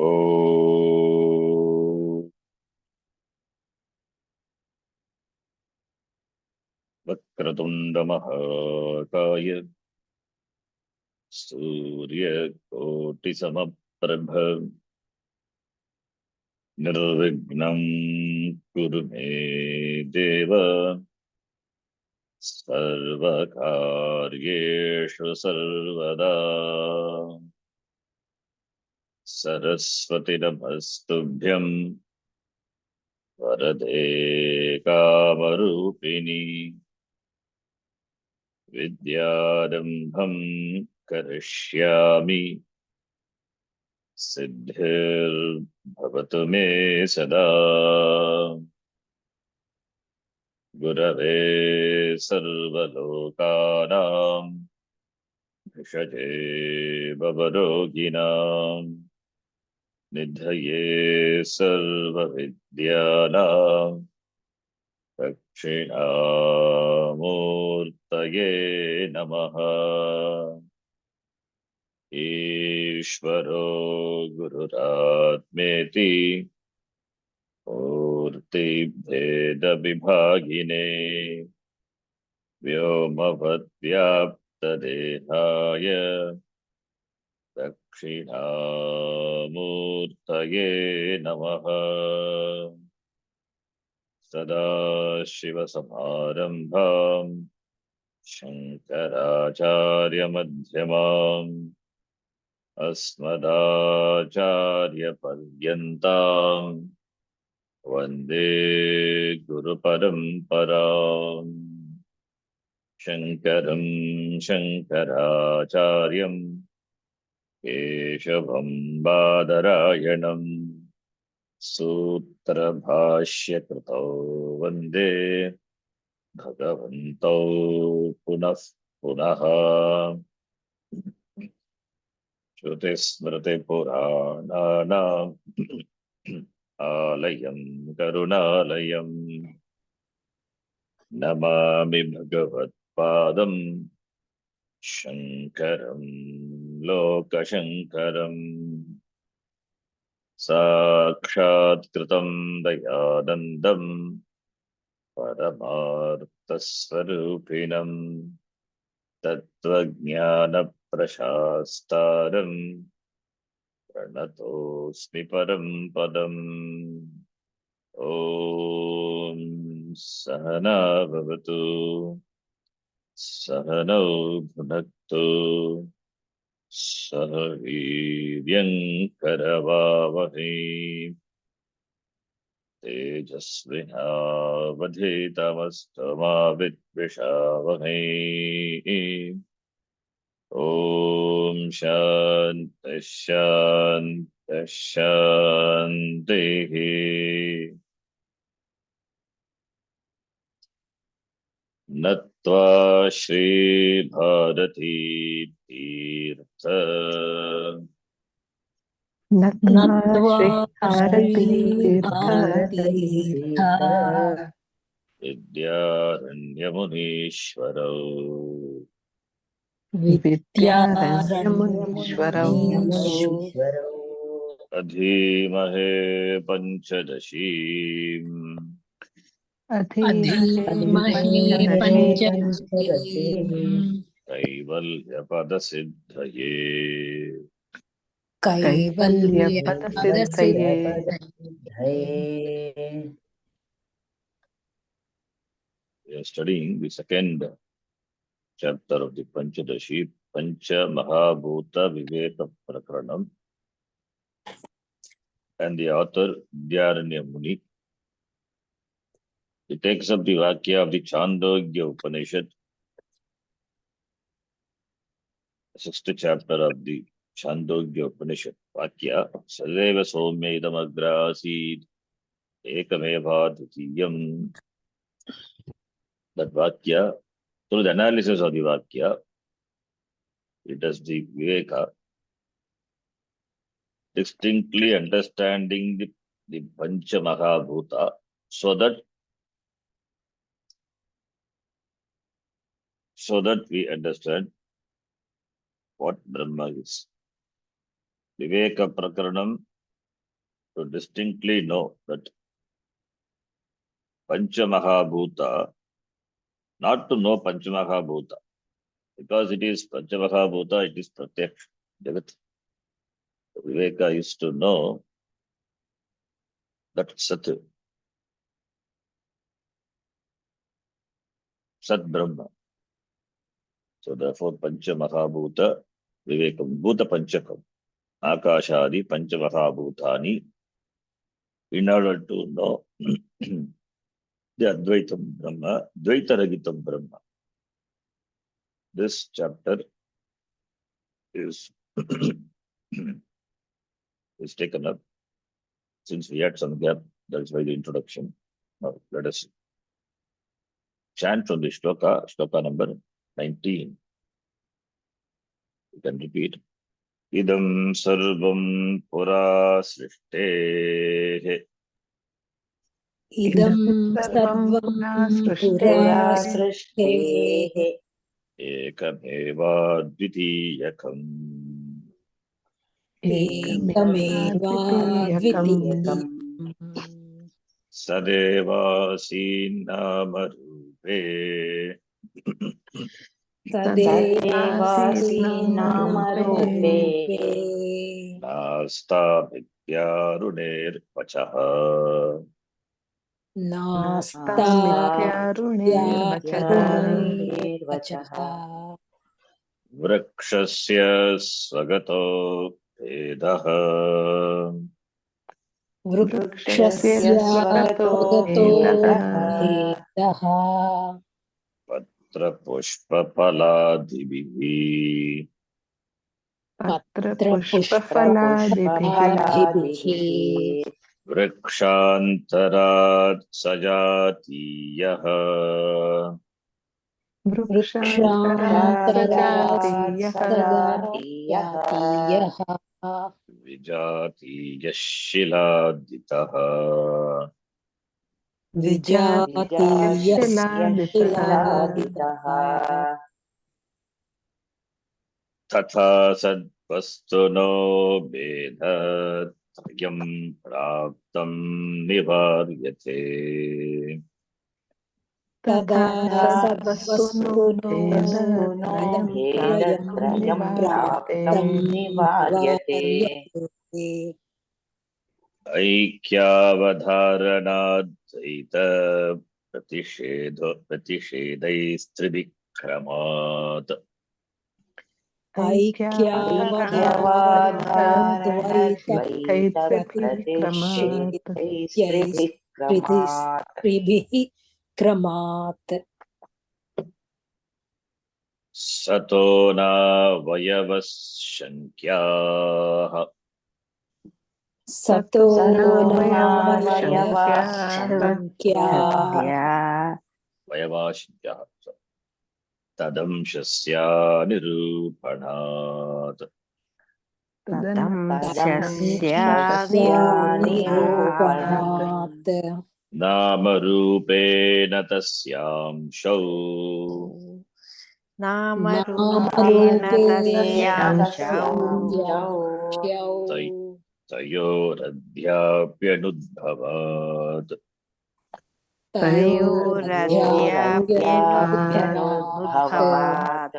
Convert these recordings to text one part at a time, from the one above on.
ॐ वक्रतुण्डमहाकाय सूर्यकोटिसमप्रभ निर्विघ्नं कुरु मे देव सर्वकार्येषु सर्वदा। सरस्वती नमस्तुभ्यं वरदे कामरूपिणी विद्यारम्भं करिष्यामि सिद्धिर्भवतु मे सदा। गुरवे सर्वलोकानां भिषजे भवरोगिणां निधये सर्वविद्यानां दक्षिणामूर्तये नमः। ईश्वरो गुरुरात्मेति मूर्तिभेदविभागिने व्योमवद्व्याप्तदेहाय दक्षिणामूर्तये नमः। सदाशिवसमारम्भां शङ्कराचार्यमध्यमाम् अस्मदाचार्यपर्यन्तां वन्दे गुरुपरम्पराम्। शङ्करं शङ्कराचार्यं केशवं बादरायणं सूत्रभाष्यकृतौ वन्दे भगवन्तौ पुनः पुनः। श्रुतिस्मृतिपुराणानाम् आलयं करुणालयं नमामि भगवत्पादं शङ्करं लोकशङ्करम्। साक्षात्कृतं दयानन्दं परमार्थस्वरूपिणं तत्त्वज्ञानप्रशास्तारं प्रणतोऽस्मि परं पदम्। ॐ सहना भवतु सहनौ भुनक्तु सह वीर्यं करवावहै तेजस्विनावधीतमस्तु मा विद्विषावहै। ॐ शान्तिः शान्तिः शान्तिः। नत्वा श्रीभारती तीर्थ नत्वा श्रीभारतीतीर्थ विद्यारण्यमुनीश्वरौ विद्यारण्यमुनीश्वरौ अधीमहे पञ्चदशीम् अधीमहे पञ्चदशीम् कैवल्यपदसिद्धये कैवल्यपदसिद्धये। We are studying the second chapter of the Panchadashi, Pancha Mahabhuta Viveka Prakaranam, and the author Vidyaranya Muni. He takes up the Vakya of the Chandogya Upanishad, sixth chapter of the Chandogya Upanishad. Vakya Sarveva Somya Idam Agrasid Ekameva Dvitiyam. That Vakya, through the analysis of the Vakya, it does the Viveka, distinctly understanding the Pancha Mahabhuta, so that we understand what Brahma is. Viveka Prakaranam to distinctly know that Panchamahabhuta, not to know Panchamahabhuta, because it is Panchamahabhuta, it is Pratyaksha, Jagat. Viveka is to know that Sat, Sat Brahma. So therefore, Panchamahabhuta, Vivekam, Bhuta Panchakam, Akashadi, Panchamahabhutani, in order to know the Advaitam Brahma, Dvaitaragitam Brahma. This chapter is is taken up since we had some gap. That's why the introduction. Now let us chant from the shloka number 19. You can repeat. Idam sarvam pura srishte Idam सर्वं sarvam पुरा pura सृष्टेः srishte ekam dvitiyakam ekameva एकमेवाद्वितीयकम् dvitiyakam sadeva namarupe tadevasi तदेवासि नामरूपे namarupe nasta vidyarunirvachaha nasta नास्तामित्यारुणेर्वचः yarune vachaha vrakshasya swagato vedah वृक्षस्य vrukshasya स्वगतो swagato भेदः vedaha patra pushpa paladibhi पत्र patra पुष्पफलादिभिः pushpaladibhi vrikshantarat sajatiyah वृक्षान्तरात् vrukshantaraत् सजातीयः sajatiyah vijatiyah shiladitah vijatiyah यशिलादितः shiladitah तथा सद्वस्तुनो भेदत्रयं प्राप्तं निवार्यते तदा तथा सद्वस्तुनो सद्वस्तुनो भेदत्रयं भेदत्रयं प्राप्तं निवार्यते प्राप्तं निवार्यते ऐक्यावधारणाद्वैत प्रतिषेधैस्त्रिविक्रमात् ऐक्यावधारणद्वैत ऐक्यावधारणनिषिद्धैस्त्रिभिक्रमात् प्रतिषेधैस्त्रिभिः क्रमात् सतो न वयवशङ्क्याः सतो नावयवशङ्क्याः नावयवशङ्क्याः वयवाशङ्क्याः तदंशस्या निरूपणात् तदंशस्यानिरूपणात् निरूपणात् नामरूपेण तस्यांशौ नामेन नामरूपेण तस्यांशौ तस्यांशौ तयोरध्याप्यनुद्भवात् तयोरध्याप्यनुद्भवात्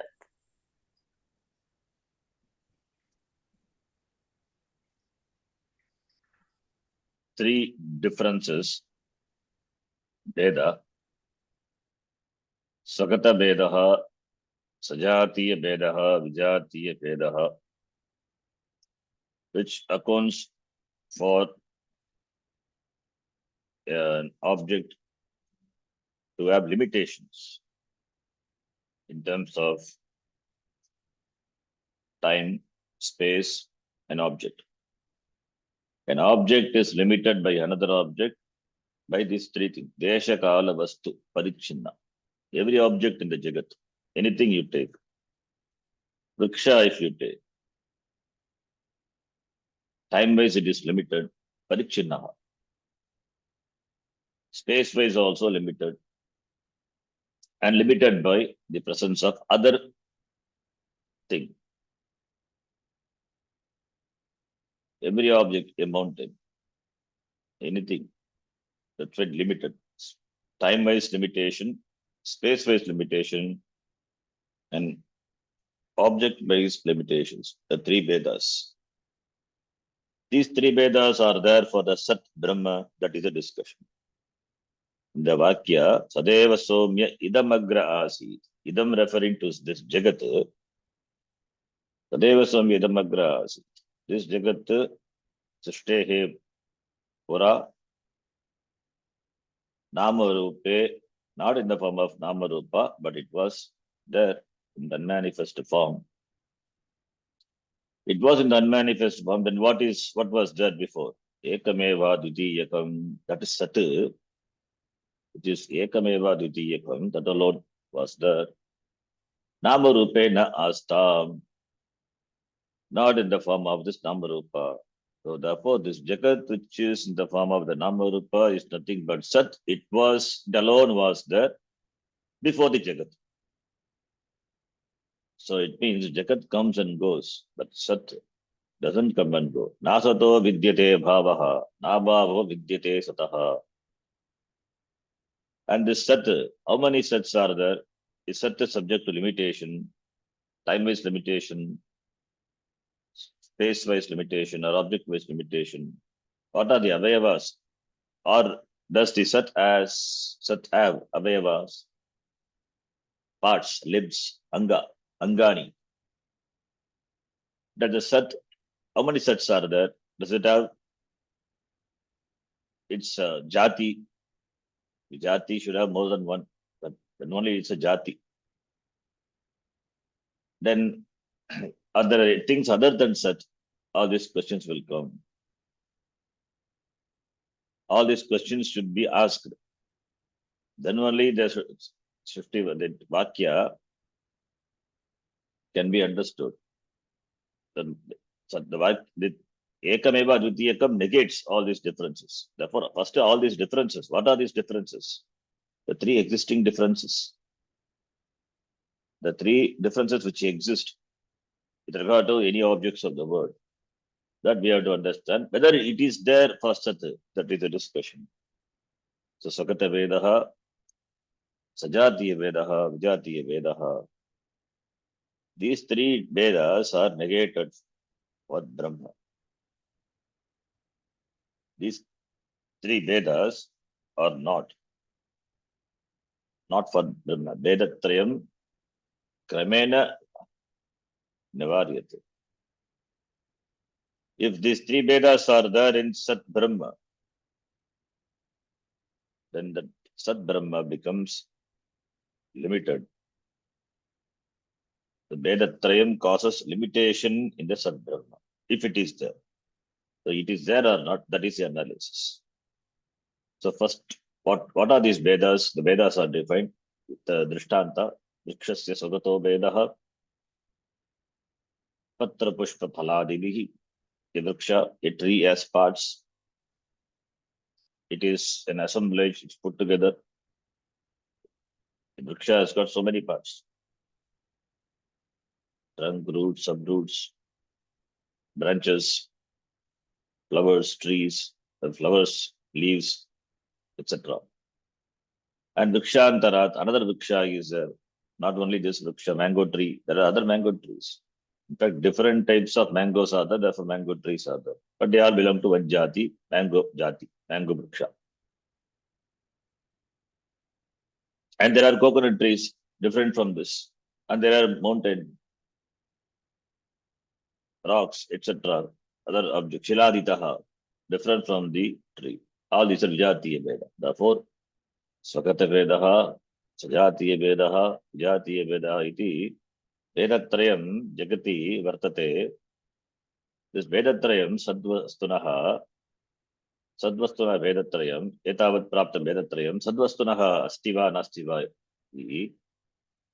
three differences Veda Sakata Vedaha Sajatiya Vedaha Vijatiya Vedaha which accounts for an object to have limitations in terms of time, space, and object. An object is limited by another object by these three things. Desha, Kala, Vastu, Parichinna. Every object in the Jagat, anything you take. Vriksha, if you take. Time-wise, it is limited. Parichinna. Space-wise also limited. And limited by the presence of other thing. Every object, a mountain. anything. That's why limited. Time-wise limitation, space-wise limitation, and object-based limitations. The three Vedas. These three Vedas are there for the Sat Brahma. That is a discussion. In the Vakya, Sadeva Somya Idam Agra Asit. Idam referring to this Jagat. Sadeva Somya Idam Agra Asit. This Jagat Srishtehe Pura Namarupe, not in the form of Namarupa, but it was there in the manifest form. It was in the unmanifest form. Then what was there before? Ekameva Dvitiyakam. That is Sat, which is Ekameva Dvitiyakam. That alone was there. Namarupe na astam. Not in the form of this Namarupa. So therefore, this Jagat, which is in the form of the Namarupa, is nothing but Sat. It alone was there before the Jagat. So it means Jagat comes and goes, but Sat doesn't come and go. Nasato vidyate bhavaha, nabhavo vidyate sataha. And this Sat, how many Sats are there? Is Sat subject to limitation, time-wise limitation, space-wise limitation, or object-wise limitation? What are the avayavas? Or does the Sat have avayavas, parts, limbs, angani? Does the Sat, how many Sats are there? Does it have its jati? The jati should have more than one, but then only it's a jati. Then are there things other than Sat? All these questions will come. All these questions should be asked. Then only the Vakya can be understood. The Ekameva Dvitiyakam negates all these differences. Therefore, first all these differences. What are these differences? The three existing differences. The three differences which exist with regard to any objects of the world. That we have to understand. Whether it is there for Sat, that is the discussion. So Sakata Vedaha, Sajatiya Vedaha, Vijatiya Vedaha. These three Vedas are negated for Brahma. These three Vedas are not for Brahma. Vedatrayam Kramena Nivaryate. If these three Vedas are there in Sat Brahma, then the Sat Brahma becomes limited. The Vedatrayam causes limitation in the Sat Brahma, if it is there. So it is there or not, that is the analysis. So first, what are these Vedas? The Vedas are defined with the Drishtanta, Vrikshasya Sagato Vedaha, Patra Pushpa Phaladibihi. A vriksha, a tree has parts. It is an assemblage, it's put together. The vriksha has got so many parts. Trunk, roots, subroots, branches, flowers, trees, flowers, leaves, etc. And vrikshantarat, another vriksha is not only this vriksha, mango tree, there are other mango trees. In fact, different types of mangoes are there, therefore mango trees are there. But they all belong to one jati, mango vriksha. And there are coconut trees different from this. And there are mountain, rocks, etc. Other objects, shiladitaha, different from the tree. All these are vijatiya veda. Therefore, swakata vedaha, sajatiya vedaha, vijatiya vedaha iti vedatrayam jagati vartate. This vedatrayam sadvastunaha vedatrayam etavat praptam vedatrayam sadvastunaha astiva nastiva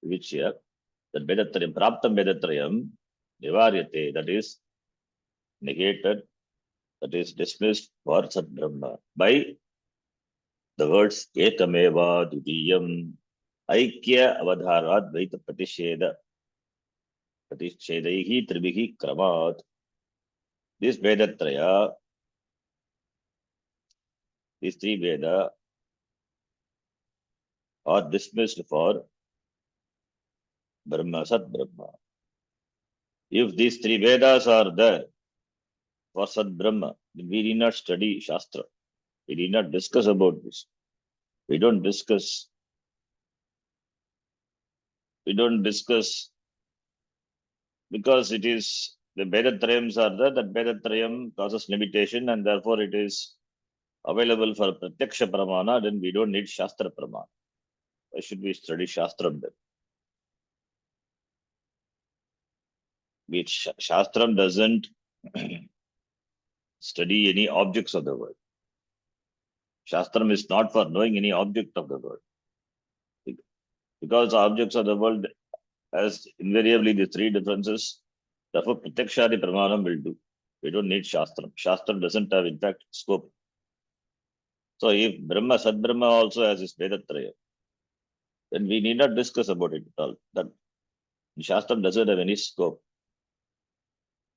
which here that vedatrayam praptam vedatrayam nivaryate, that is negated, that is dismissed for Sat Brahma by the words Ekameva Dvitiyam Aikya Avadharat Dvaita Pratishedaihi Tribihi Kramat. This Vedatraya these three Veda are dismissed for Brahma, Sat Brahma. If these three Vedas are there for Sat Brahma, then we need not study Shastra. We need not discuss about this. We don't discuss because it is the Vedatrayams are there, that Vedatrayam causes limitation and therefore it is available for Pratyaksha Pramana, then we don't need Shastra Pramana. Why should we study Shastram then? Which Shastram doesn't study any objects of the world. Shastram is not for knowing any object of the world. Because objects of the world has invariably the three differences, therefore Pratyakshadi Pramanam will do. We don't need Shastram. Shastram doesn't have, in fact, scope. So if Brahma, Sad Brahma also has his Vedatraya, then we need not discuss about it at all. That Shastram doesn't have any scope.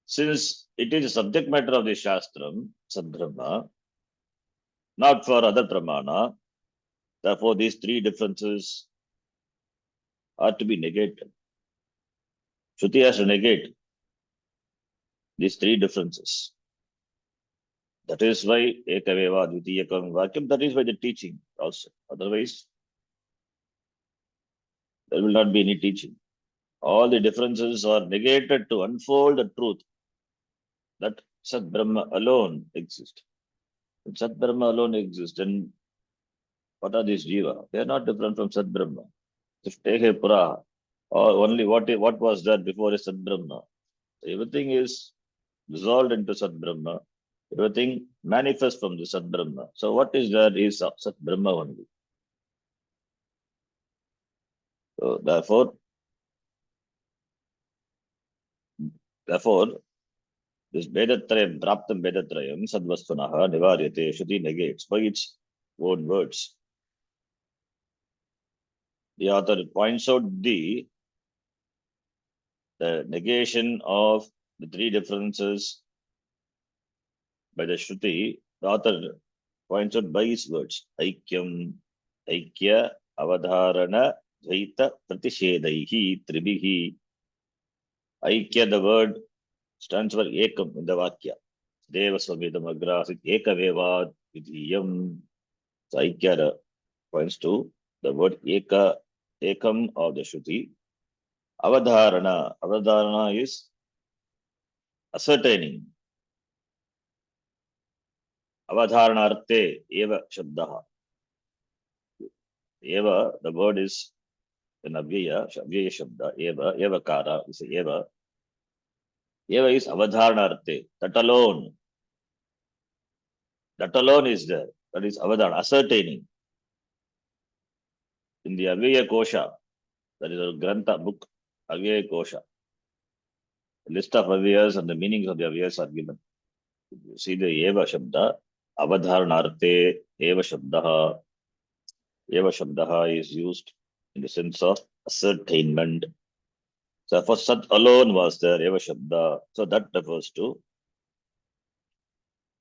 Since it is the subject matter of the Shastram, Sad Brahma, not for other Pramana, therefore these three differences are to be negated. Shruti has to negate these three differences. That is why Ekaveva Dvitiyakam Vakyam, that is why the teaching also. Otherwise, there will not be any teaching. All the differences are negated to unfold the truth that Sat Brahma alone exists. If Sat Brahma alone exists, then what are these Jiva? They are not different from Sat Brahma. If take a Pura, or only what was there before is Sat Brahma. Everything is dissolved into Sat Brahma. Everything manifests from the Sat Brahma. So what is there is Sat Brahma only. So therefore, this Vedatrayam, Praptam Vedatrayam, Sadvastunaha, Nivaryate, Shruti negates by its own words. The author points out the negation of the three differences by the Shruti. The author points out by his words. Aikyam, Aikya, Avadharana, Dvaita, Pratishedaihi, Tribihi. Aikya, the word stands for Ekam in the Vakya. Deva Svavedam Agrasit Ekavevad Vidhiyam. So Aikya points to the word Ekam of the Shruti. Avadharana is ascertaining. Avadharanarte eva shabdaha. Eva, the word is an avyaya shabda, eva kara is eva. Eva is avadharanarte, that alone is there. That is avadharana, ascertaining. In the Avyaya Kosha, that is a Grantha book, Avyaya Kosha. A list of avyayas and the meanings of the avyayas are given. You see the eva shabda, avadharanarte eva shabdaha. Eva shabdaha is used in the sense of ascertainment. So for Sat alone was there, Eva Shabda. So that refers to,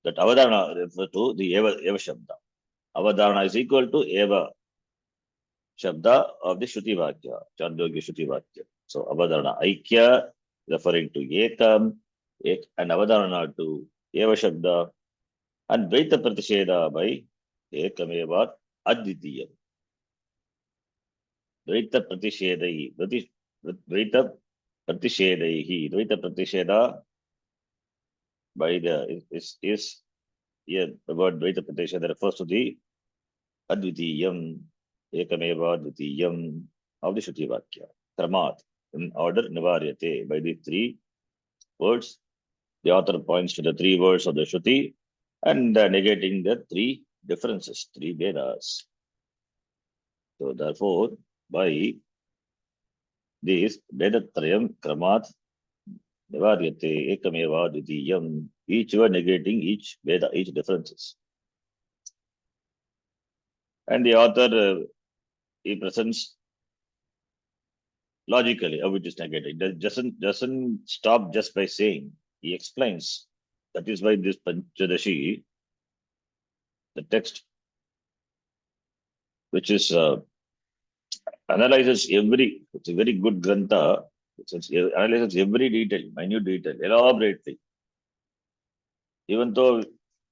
that Avadharana refers to the Eva Shabda. Avadharana is equal to Eva Shabda of the Shruti Vakya, Chandogya Shruti Vakya. So Avadharana Aikya referring to Ekam, and Avadharana to Eva Shabda, and Dvaita Pratisheda by Ekameva Advitiyam. Dvaita Pratishedai, Dvaita Pratishedaihi, Dvaita Pratisheda by the is here the word Dvaita Pratisheda refers to the Advitiyam, Ekameva Advitiyam of the Shruti Vakya. Kramat, in order, Nivaryate, by the three words. The author points to the three words of the Shruti and negating the three differences, three Vedas. So therefore, by this Vedatrayam, Kramat, Nivaryate, Ekameva Advitiyam, each word negating each Veda, each differences. And the author, he presents logically how it is negated. It doesn't stop just by saying. He explains. That is why this Panchadasi, the text which is analyzes every, it's a very good grantha, it analyzes every detail, minute detail, elaborately. Even though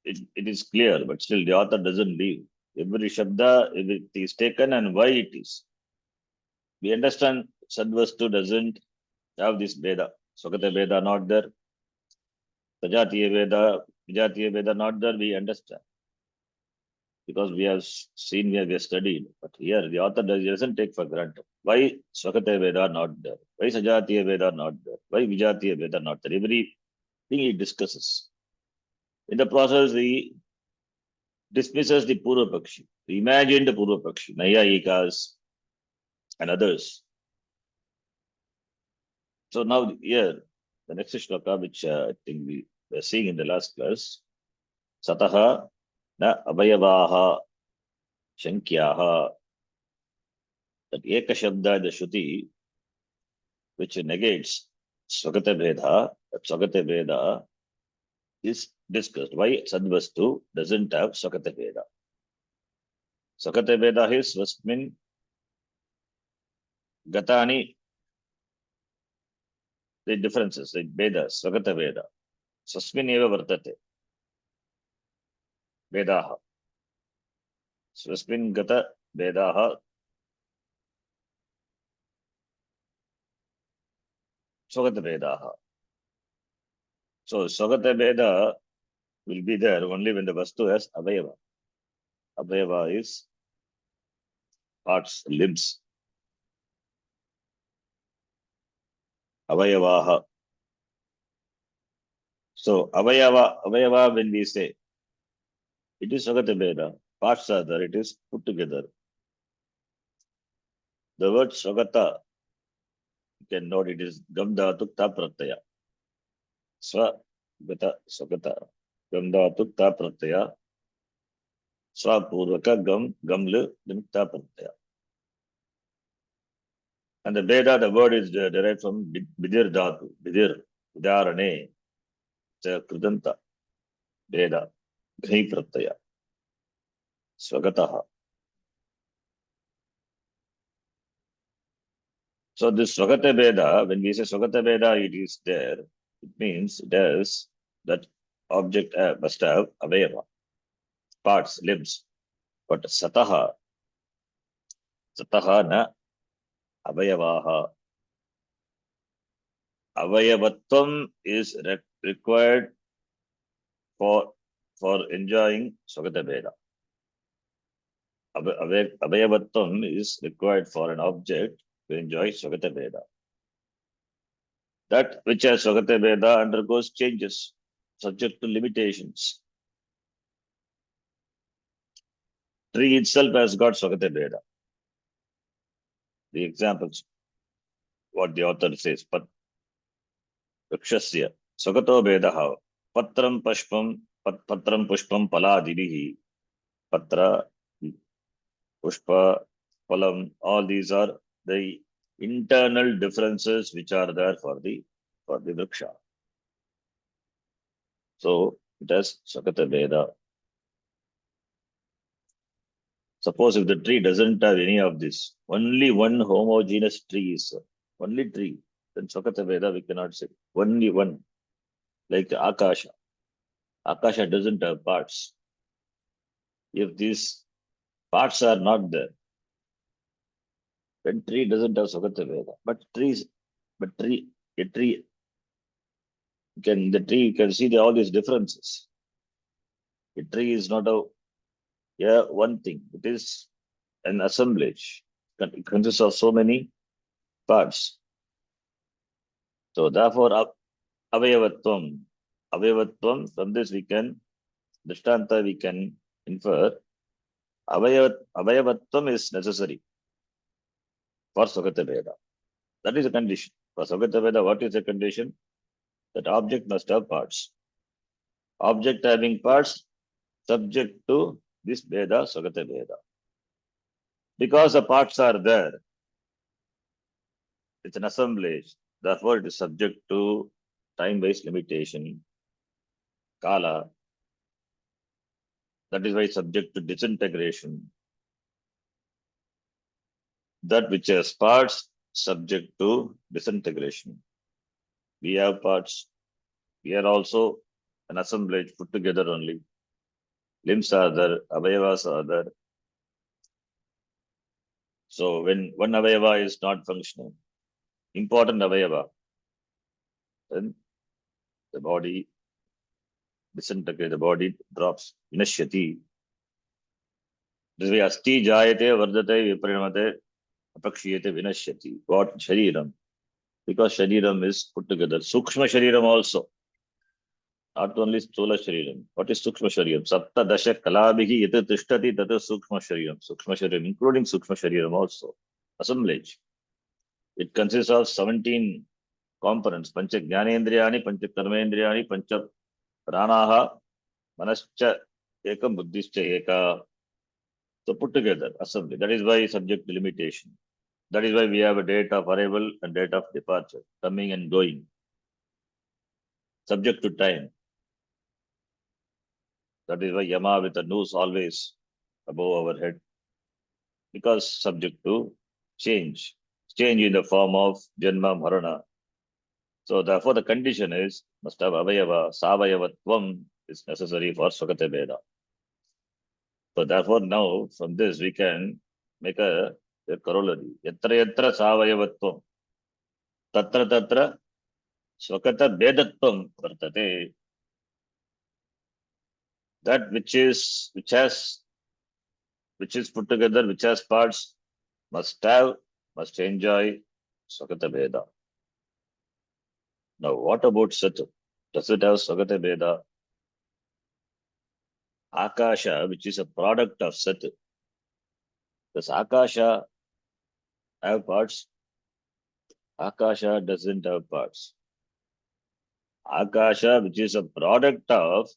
it is clear, but still the author doesn't leave. Every shabda, if it is taken and why it is. We understand Sadvastu doesn't have this Veda. Swagata Veda not there. Sajatiya Veda, Vijatiya Veda not there, we understand. Because we have seen, we have studied. But here the author doesn't take for granted. Why Swagata Veda not there? Why Sajatiya Veda not there? Why Vijatiya Veda not there? Everything he discusses. In the process, he dismisses the Purva Pakshi, the imagined Purva Pakshi, Nayayikas and others. So now here, the next shloka, which I think we were seeing in the last class, Sataha na Abhayavaha Shankyaha, that Eka Shabda, the Shruti, which negates Swagata Veda, that Swagata Veda is discussed. Why Sadvastu doesn't have Swagata Veda? Swagata Veda is Svasmin Gatani, the differences, the Vedas, Swagata Veda. Swasmin eva vartate. Vedaha. Swasmin Gata Vedaha. Swagata Vedaha. So Swagata Veda will be there only when the Vastu has Avayava. Avayava is parts, limbs. Avayavaha. So Avayava when we say, it is Swagata Veda. Parts are there, it is put together. The word Swagata, you can note it is Gam Dhatu Ta Pratyaya. Swagata, Swagata. Gam Dhatu Ta Pratyaya. Swapurvaka Gam, Gamlu, Nimta Pratyaya. And the Veda, the word is derived from Bidir Dhatu, Bidir, Vidarane, it's a Krudanta, Veda, Ghai Pratyaya, Swagataha. So this Swagata Veda, when we say Swagata Veda, it is there, it means it has that object must have Avayava, parts, limbs. But Sataha na Avayavaha. Avayavatvam is required for enjoying Swagata Veda. Avayavatvam is required for an object to enjoy Swagata Veda. That which has Swagata Veda undergoes changes, subject to limitations. Tree itself has got Swagata Veda. The examples, what the author says, Rakshasya, Swagato Vedaha, Patram Pushpam Paladivihi, Patra, Pushpa, Palam, all these are the internal differences which are there for the Vriksha. So it has Swagata Veda. Suppose if the tree doesn't have any of this, only one homogeneous tree is only tree, then Swagata Veda we cannot say. Only one. Like Akasha. Akasha doesn't have parts. If these parts are not there, then tree doesn't have Swagata Veda. But a tree you can see all these differences. A tree is not one thing. It is an assemblage. It consists of so many parts. So therefore, Avayavatvam, from this we can, Drishtanta we can infer, Avayavatvam is necessary for Swagata Veda. That is a condition. For Swagata Veda, what is the condition? That object must have parts. Object having parts, subject to this Veda, Swagata Veda. Because the parts are there, it's an assemblage. Therefore, it is subject to time-based limitation, Kala. That is why it's subject to disintegration. That which has parts subject to disintegration. We have parts. We are also an assemblage put together only. Limbs are there, avayavas are there. So when one avayava is not functioning, important avayava, then the body disintegrates, the body drops. Vinashyati. This way, asti jayate, vardate, viparinamate, apakshiyate, vinashyati. What shariram? Because shariram is put together. Sukshma shariram also. Not only Stula Shariram. What is Sukshma Shariram? Sapta Dasha Kalabhihi Yata Tishtati Tata Sukshma Shariram. Sukshma Shariram, including Sukshma Shariram also. Assemblage. It consists of 17 components. Pancha Jnanendriyani, Pancha Karmendriyani, Pancha Pranaha, Manascha Ekam Buddhischa Eka. So put together, assembly. That is why subject to limitation. That is why we have a date of arrival and date of departure, coming and going. Subject to time. That is why Yama with a noose always above our head. Because subject to change in the form of Janma Marana. So therefore the condition is must have Avayava, Savayavatvam is necessary for Swakata Veda. So therefore now from this we can make a corollary. Yatra yatra Savayavatvam Tatra Tatra Swakata Vedatvam Vartate. That which is put together, which has parts, must enjoy Swakata Veda. Now, what about Sat? Does it have Swagata Veda? Akasha, which is a product of Sat. Does Akasha have parts? Akasha doesn't have parts. Akasha, which is a product of,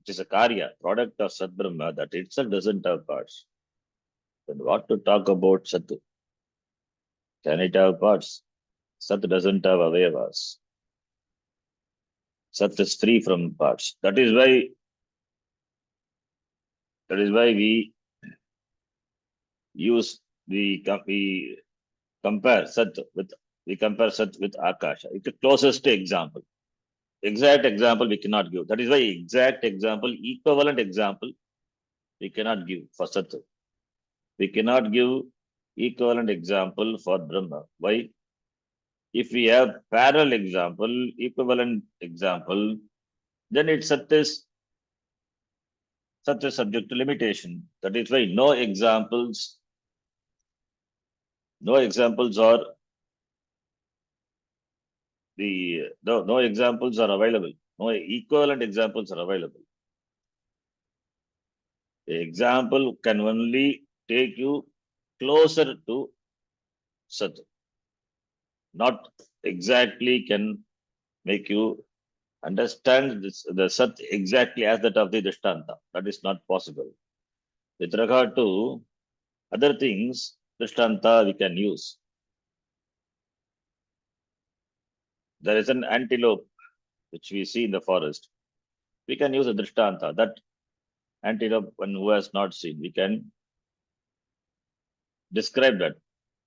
which is a Karya, product of Sat Brahma, that itself doesn't have parts. Then what to talk about Sat? Can it have parts? Sat doesn't have avayavas. Sat is free from parts. That is why we compare Sat with Akasha. It's the closest example. Exact example we cannot give. That is why exact example, equivalent example, we cannot give for Sat. We cannot give equivalent example for Brahma. Why? If we have parallel example, equivalent example, then it's Sat is subject to limitation. That is why no examples are no examples are available. No equivalent examples are available. The example can only take you closer to Sat. Not exactly can make you understand the Sat exactly as that of the Drishtanta. That is not possible. With regard to other things, Drishtanta we can use. There is an antelope which we see in the forest. We can use a Drishtanta. That antelope, one who has not seen, we can describe that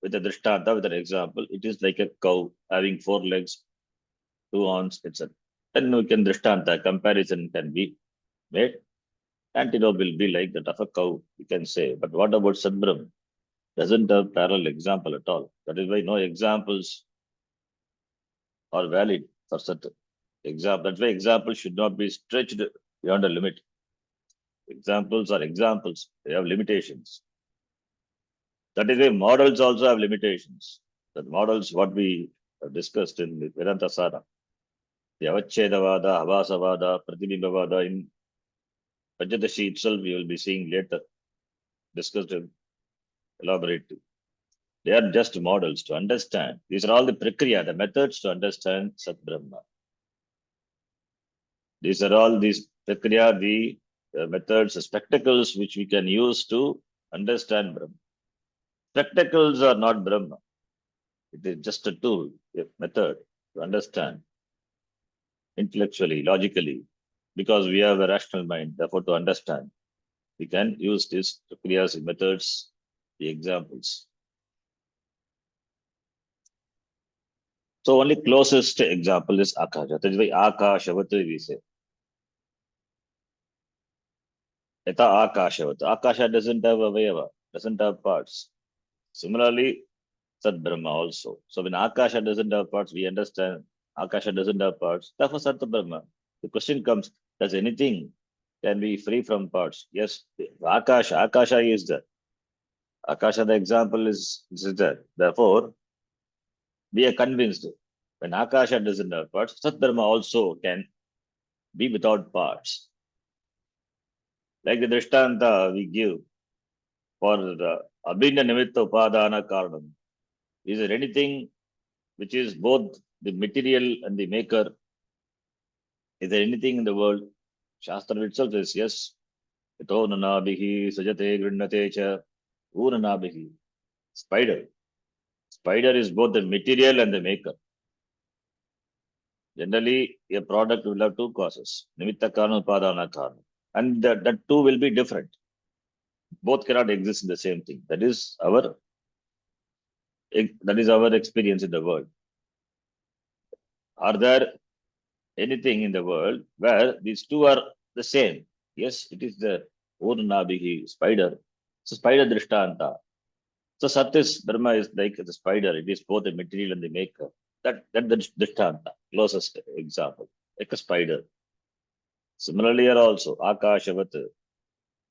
with a Drishtanta, with an example. It is like a cow having 4 legs, 2 horns, etc. Then we can Drishtanta, comparison can be made. Antelope will be like that of a cow, we can say. But what about Sadbrahm? Doesn't have parallel example at all. That is why no examples are valid for Sat. That's why examples should not be stretched beyond a limit. Examples are examples. They have limitations. That is why models also have limitations. That models, what we have discussed in the Vedanta Sara, the Avachedavada, Avasavada, Pratibhimbavada, in Panchadasi itself, we will be seeing later, discussed and elaborated. They are just models to understand. These are all the prakriya, the methods to understand Sat Brahma. These are all these prakriya, the methods, the spectacles which we can use to understand Brahma. Spectacles are not Brahma. It is just a tool, a method to understand intellectually, logically, because we have a rational mind. Therefore, to understand, we can use these prakriyas, methods, the examples. So only closest example is Akasha. That is why Akashavat we say. Yata Akashavat. Akasha doesn't have avayava, doesn't have parts. Similarly, Sat Brahma also. So when Akasha doesn't have parts, we understand Akasha doesn't have parts. Therefore, Sat Brahma. The question comes, does anything can be free from parts? Yes, Akasha is there. Akasha, the example is there. Therefore, we are convinced when Akasha doesn't have parts, Sat Brahma also can be without parts. Like the Drishtanta we give for the Abhinna Nimitta Upadana Karanam. Is there anything which is both the material and the maker? Is there anything in the world? Shastra itself says yes. Ito nanabihi sajate grindate cha unanabihi. Spider. Spider is both the material and the maker. Generally, a product will have two causes. Nimitta karana, upadana karana. And that two will be different. Both cannot exist in the same thing. That is our experience in the world. Are there anything in the world where these two are the same? Yes, it is the Urnabihi spider. So spider drishtanta. So Satis Dharma is like the spider. It is both the material and the maker. That the drishtanta, closest example, like a spider. Similarly, here also Akashavat.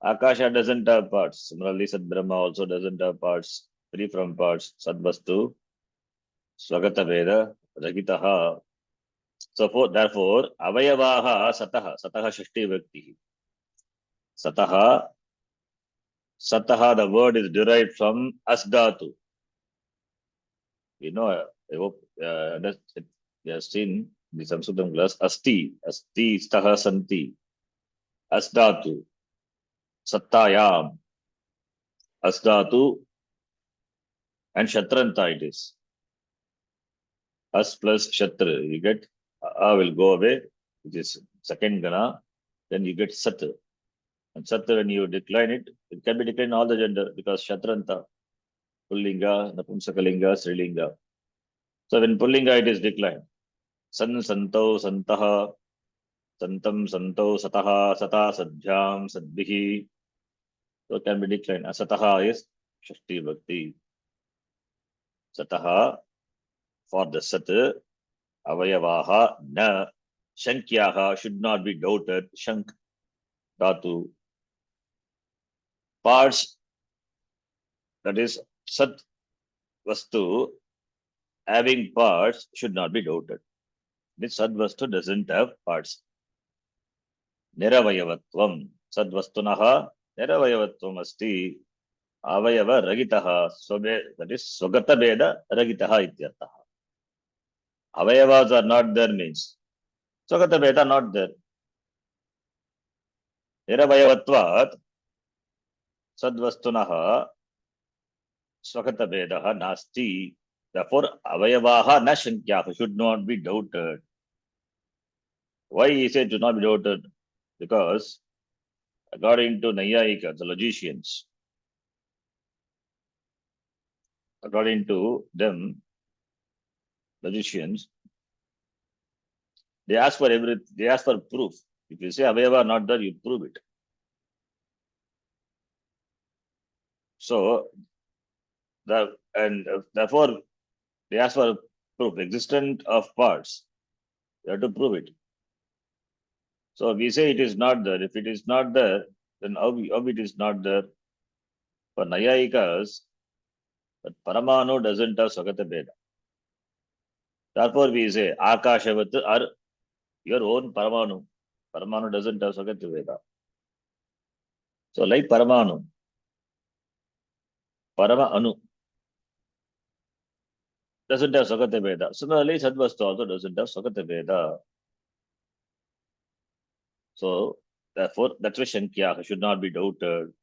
Akasha doesn't have parts. Similarly, Sad Brahma also doesn't have parts. Free from parts. Sadvastu, Swagata Veda, Ragitaha. So therefore, Avayavaha Sataha, Sataha Shashti Vakti. Sataha, Sataha, the word is derived from Asdatu. You know, I hope that you have seen the Samskriti class. Asti, Asti, Staha Santi, Asdatu, Sattayam, Asdatu, and Shatranta it is. As plus Shatra, you get A will go away, which is second Gana, then you get Sat. And Sat, when you decline it, it can be declined all the gender because Shatranta, Pullinga, Napumsakalinga, Srilinga. So when Pullinga, it is declined. San, Santo, Santaha, Santam, Santo, Sataha, Sata, Sadhyam, Sadbihi. So it can be declined. Asataha is Shashti Bhakti. Sataha for the Sat, Avayavaha na Shankyaha should not be doubted. Shank Dhatu. Parts, that is Sat Vastu, having parts should not be doubted. This Sad Vastu doesn't have parts. Niravayavatvam. Sad Vastunaha Niravayavatvam asti. Avayava Ragitaha. That is Swagata Veda Ragitaha ityartaha. Avayavas are not there means Swagata Veda not there. Niravayavatvat Sadvastunaha Swagata Veda nasti. Therefore, Avayavaha na shankyaha should not be doubted. Why he said to not be doubted? Because according to Nayayika, the logicians, according to them, logicians, they ask for proof. If you say Avayava not there, you prove it. So therefore they ask for proof, existence of parts. You have to prove it. So we say it is not there. If it is not there, then how it is not there? For Nayayikas, but Paramanu doesn't have Swagata Veda. Therefore we say Akashavat are your own Paramanu. Paramanu doesn't have Swagata Veda. So like Paramanu, Parama Anu doesn't have Swagata Veda. Similarly, Sadvastu also doesn't have Swagata Veda. So therefore, that's why Shankya should not be doubted.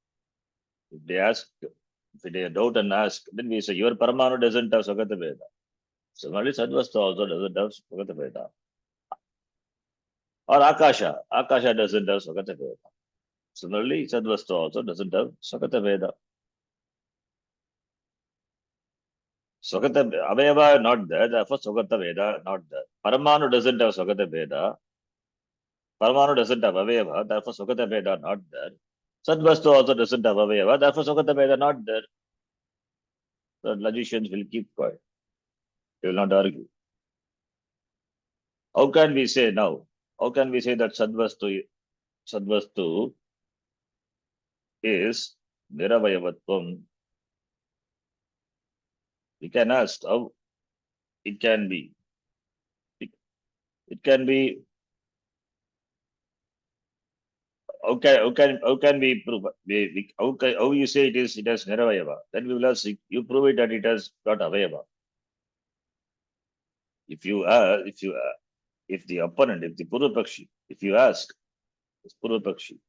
If they doubt and ask, then we say your Paramanu doesn't have Swagata Veda. Similarly, Sadvastu also doesn't have Swagata Veda. Or Akasha doesn't have Swagata Veda. Similarly, Sadvastu also doesn't have Swagata Veda. Swagata Avayava not there, therefore Swagata Veda not there. Paramanu doesn't have Swagata Veda. Paramanu doesn't have Avayava, therefore Swagata Veda not there. Sadvastu also doesn't have Avayava, therefore Swagata Veda not there. The logicians will keep quiet. They will not argue. How can we say now? How can we say that Sadvastu is Niravayavatvam? We can ask how it can be. It can be. How can we prove? How you say it has Niravayava? Then we will ask you prove it that it has got Avayava. If the opponent, if the Purvapakshi, if you ask this Purvapakshi,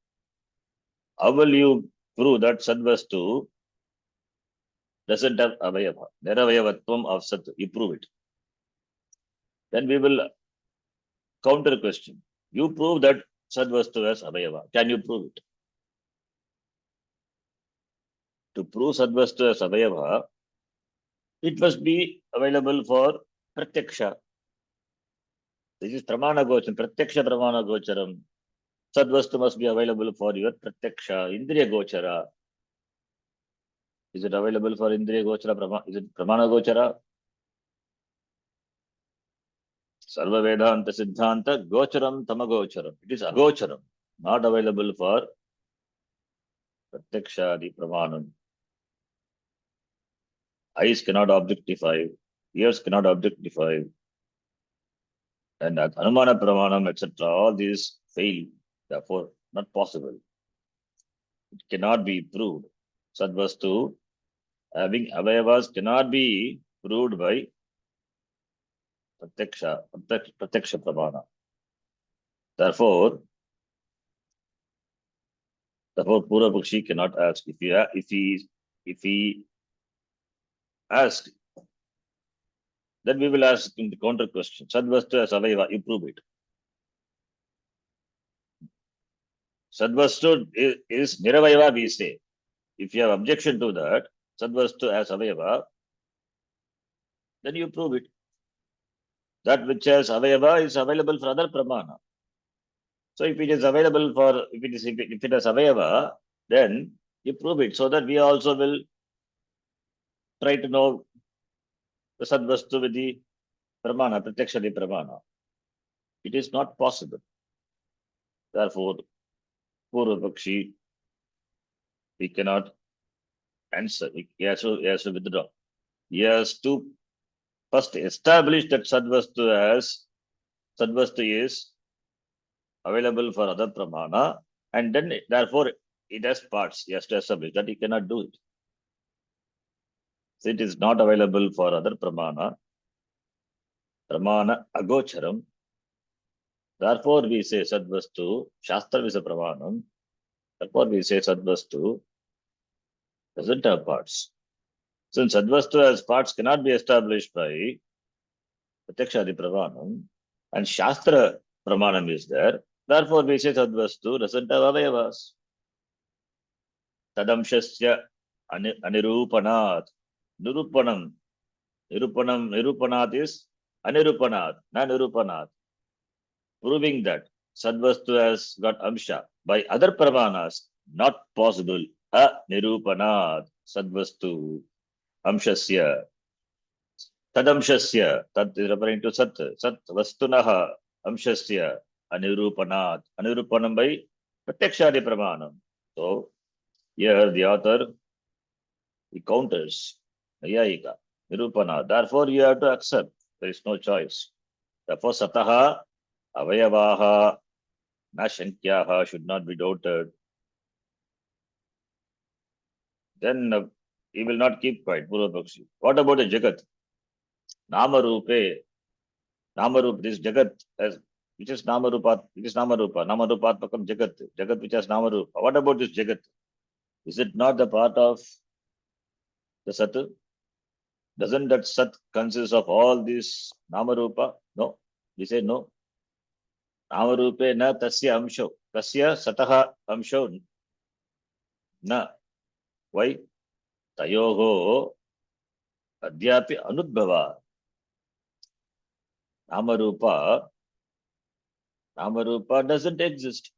how will you prove that Sadvastu doesn't have Avayava? Niravayavatvam of Sat, you prove it. Then we will counter question. You prove that Sadvastu has Avayava. Can you prove it? To prove Sadvastu has Avayava, it must be available for Pratyaksha. This is Pramana Gocharam, Pratyaksha Pramana Gocharam. Sadvastu must be available for your Pratyaksha, Indriya Gochara. Is it available for Indriya Gochara? Is it Pramana Gochara? Sarva Vedanta Siddhanta Gocharam Tamagocharam. It is Agocharam, not available for Pratyaksha, the Pramanam. Eyes cannot objectify, ears cannot objectify, and Anumana Pramanam, etc. All these fail, therefore, not possible. It cannot be proved. Sadvastu having Avayavas cannot be proved by Pratyaksha Pramana. Therefore, Purvapakshi cannot ask. If he asks, then we will ask in the counter question. Sadvastu as Avayava, you prove it. Sadvastu is Niravayava, we say. If you have objection to that, Sadvastu as Avayava, then you prove it. That which has Avayava is available for other Pramana. So if it is available for, if it has Avayava, then you prove it so that we also will try to know the Sadvastu with the Pramana, Pratyakshadi Pramana. It is not possible. Therefore, Purvapakshi, he cannot answer. He has to withdraw. He has to first establish that Sadvastu is available for other Pramana, and then therefore it has parts. He has to establish that he cannot do it. So it is not available for other Pramana Agocharam. Therefore we say Sadvastu, Shastra Visa Pramanam. Therefore we say Sadvastu doesn't have parts. Since Sadvastu as parts cannot be established by Pratyakshadi Pramanam, and Shastra Pramanam is there, therefore we say Sadvastu doesn't have Avayavas. Tadamshasya Anirupanat. Nirupanat is Anirupanat, not Nirupanat. Proving that Sadvastu has got Amsha by other Pramanas, not possible. Anirupanat Sadvastu Amshasya. Tadamshasya, that is referring to Sat Vastunaha Amshasya Anirupanat. Anirupanam by Pratyakshadi Pramanam. So here the author, he counters Nayayika, Nirupana. Therefore, you have to accept. There is no choice. Therefore, Sataha, Avayavaha, Na Shankyaha should not be doubted. Then he will not keep quiet, Purvapakshi. What about the Jagat? Namarupe, this Jagat, which is Namarupa, Namarupatmakam Jagat which has Namarupa. What about this Jagat? Is it not the part of the Sat? Doesn't that Sat consist of all these Namarupa? No. We say no. Namarupe na tasya amsho. Tasya sataha amsho na. Why? Tayoho Adyapi anudbhava. Namarupa doesn't exist.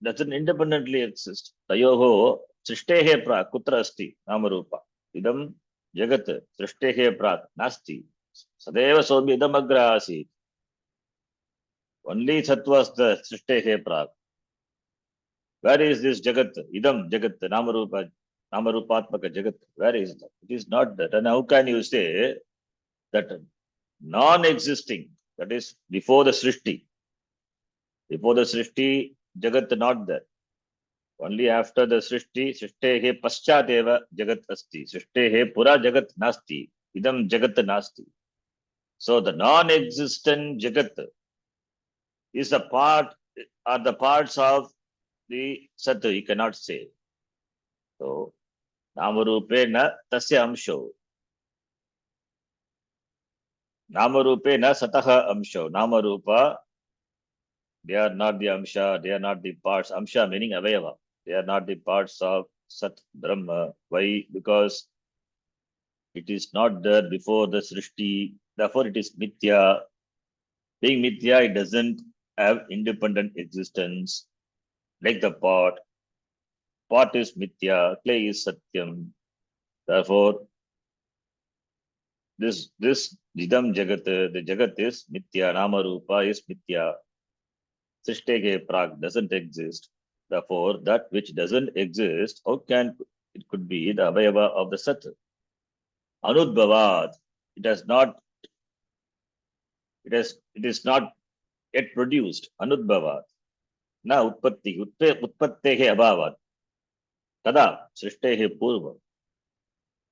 Doesn't independently exist. Tayoho srishtehe prak kutra asti namarupa. Idam jagat srishtehe prak nasti. Sadeva sobi idam agra asi. Only sattva the srishtehe prak. Where is this jagat? Idam jagat namarupatmaka jagat. Where is that? It is not that. And how can you say that non-existing, that is before the srishti? Before the srishti, jagat not there. Only after the srishti, srishtehe paschateva jagat asti. Srishtehe pura jagat nasti. Idam jagat nasti. So the non-existent jagat is a part, are the parts of the sat, you cannot say. So namarupe na tasya amsho. Namarupe na sataha amsho. Namarupa, they are not the amsha, they are not the parts. Amsha meaning avayava. They are not the parts of Sat Brahma. Why? Because it is not there before the Srishti. Therefore, it is Mithya. Being Mithya, it doesn't have independent existence. Like the pot. Pot is Mithya, clay is Satyam. Therefore, this Jidam Jagat, the Jagat is Mithya. Namarupa is Mithya. Srishtege Prag doesn't exist. Therefore, that which doesn't exist, how can it could be the Avayava of the Sat? Anudbhavad, it has not, it is not yet produced. Anudbhavad. Na utpattehe abhavad. Kada srishtehe purva.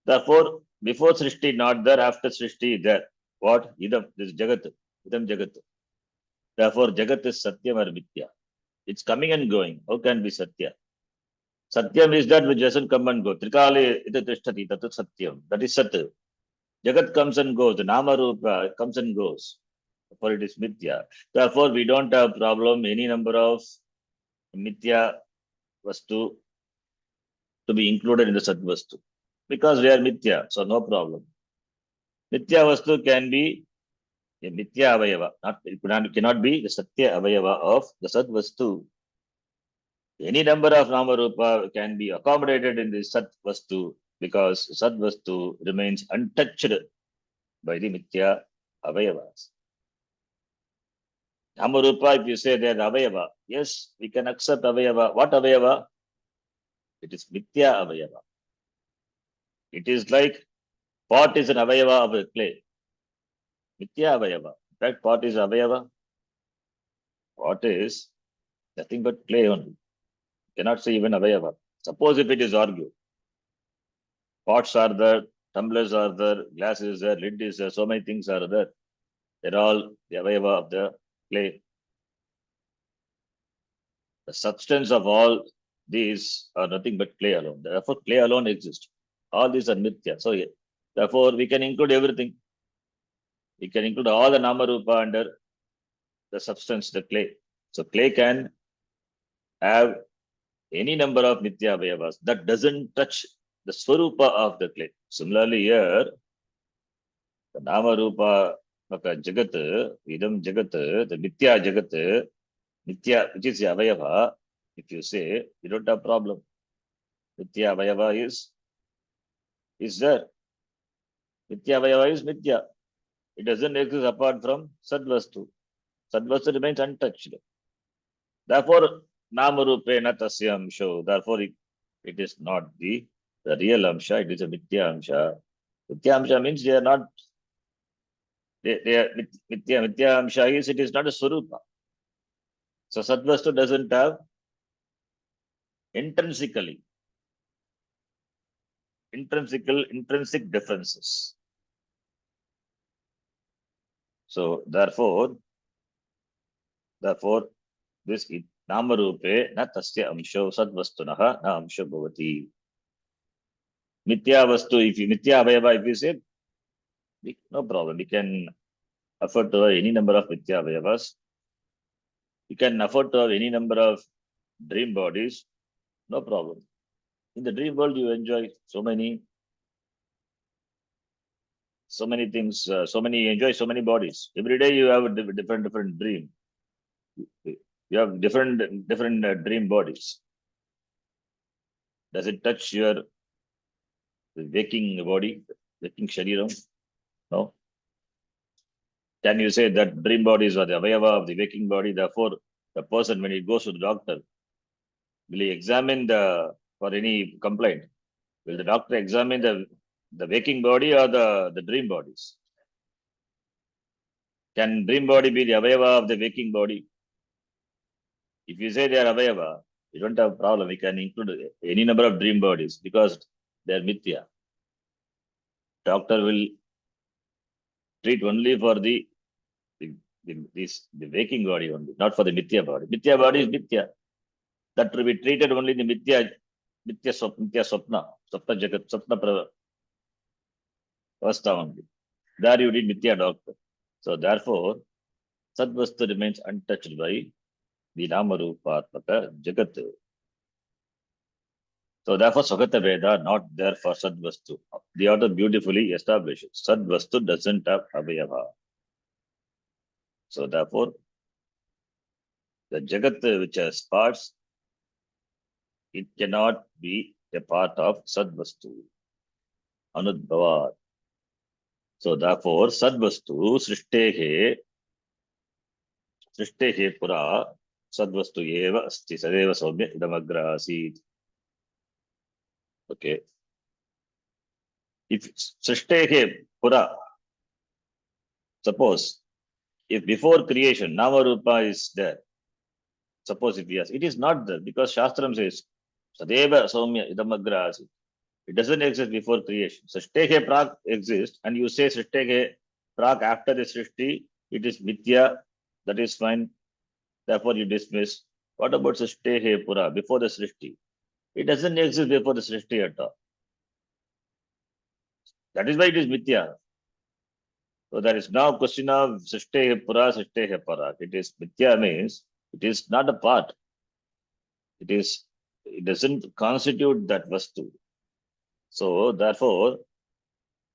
Therefore, before srishti not there, after srishti there. What? Idam, this jagat. Idam jagat. Therefore, jagat is satyam or mithya. It's coming and going. How can be satya? Satyam is that which doesn't come and go. Trikale ita tishtati, that is satyam. That is sat. Jagat comes and goes. The nama rupa comes and goes. For it is mithya. Therefore, we don't have problem any number of mithya vastu to be included in the sat vastu. Because we are mithya, so no problem. Mithya vastu can be a mithya avayava. It cannot be the satya avayava of the sat vastu. Any number of namarupa can be accommodated in the sat vastu because sat vastu remains untouched by the mithya avayavas. Namarupa, if you say they are avayava, yes, we can accept avayava. What avayava? It is mithya avayava. It is like pot is an avayava of a clay. Mithya avayava. In fact, pot is avayava. Pot is nothing but clay only. Cannot say even avayava. Suppose if it is argued, pots are there, tumblers are there, glass is there, lid is there, so many things are there. They're all the avayava of the clay. The substance of all these are nothing but clay alone. Therefore, clay alone exists. All these are mithya. So, therefore, we can include everything. We can include all the namarupa under the substance, the clay. So, clay can have any number of mithya avayavas that doesn't touch the swarupa of the clay. Similarly, here, the namarupa jagat, idam jagat, the mithya jagat, mithya, which is the avayava, if you say, you don't have problem. Mithya avayava is there. Mithya avayava is mithya. It doesn't exist apart from sadvastu. Sadvastu remains untouched. Therefore, namarupe na tasya amsho. Therefore, it is not the real amsha, it is a mithya amsha. Mithya amsha means they are not, they are mithya amsha is, it is not a swarupa. So, sadvastu doesn't have intrinsic differences. So, therefore, this namarupe na tasya amsho sadvastunaha na amsho bhavati. Mithya vastu, if you mithya avayava, if you say, no problem. We can afford to have any number of mithya avayavas. You can afford to have any number of dream bodies. No problem. In the dream world, you enjoy so many so many things, so many enjoy so many bodies. Every day you have a different dream. You have different dream bodies. Does it touch your waking body, waking shariram? No. Can you say that dream bodies are the avayava of the waking body? Therefore, the person when he goes to the doctor, will he examine for any complaint? Will the doctor examine the waking body or the dream bodies? Can dream body be the avayava of the waking body? If you say they are avayava, you don't have a problem. We can include any number of dream bodies because they are mithya. Doctor will treat only for the waking body only, not for the mithya body. Mithya body is mithya. That will be treated only in the mithya swapna jagat, swapna avastha only. There you need mithya doctor. So therefore, Sadvastu remains untouched by the Namarupatmaka Jagat. So therefore, Swagata Veda not there for Sadvastu. The author beautifully establishes Sadvastu doesn't have Avayava. So therefore, the Jagat which has parts, it cannot be a part of Sadvastu. Anudbhavat. So therefore, Sadvastu Srishtehe Pura Sadvastu Eva Asti Sadeva Saumya Idamagra Asit. Okay. If Srishtehe Pura, suppose if before creation Nama Rupa is there, suppose if yes, it is not there because Shastram says Sadeva Saumya Idamagra Asit. It doesn't exist before creation. Srishtehe Prak exists, and you say Srishtehe Prak after the Srishti, it is Mithya, that is fine. Therefore, you dismiss. What about Srishtehe Pura before the Srishti? It doesn't exist before the Srishti at all. That is why it is Mithya. So there is no question of Srishtehe Pura, Srishtehe Parak. It is Mithya means it is not a part. It doesn't constitute that Vastu. So therefore,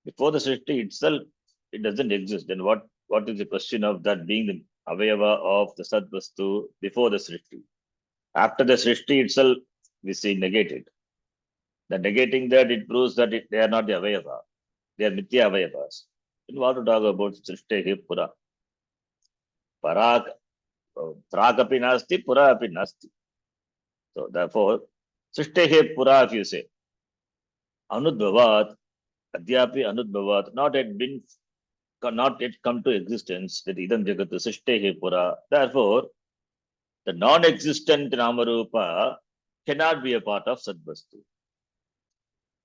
before the Srishti itself, it doesn't exist. Then what is the question of that being the Avayava of the Sadvastu before the Srishti? After the Srishti itself, we see negated. The negating that it proves that they are not the Avayava. They are Mithya Avayavas. Then what to talk about Srishti Pura? Parak, Prak api nasti, Pura api nasti. So therefore, Srishti Pura, if you say, Anudbhavat, Adhyapi Anudbhavat, not yet come to existence, that Idam Jagat Srishti Pura. Therefore, the non-existent Namarupa cannot be a part of Sadvastu.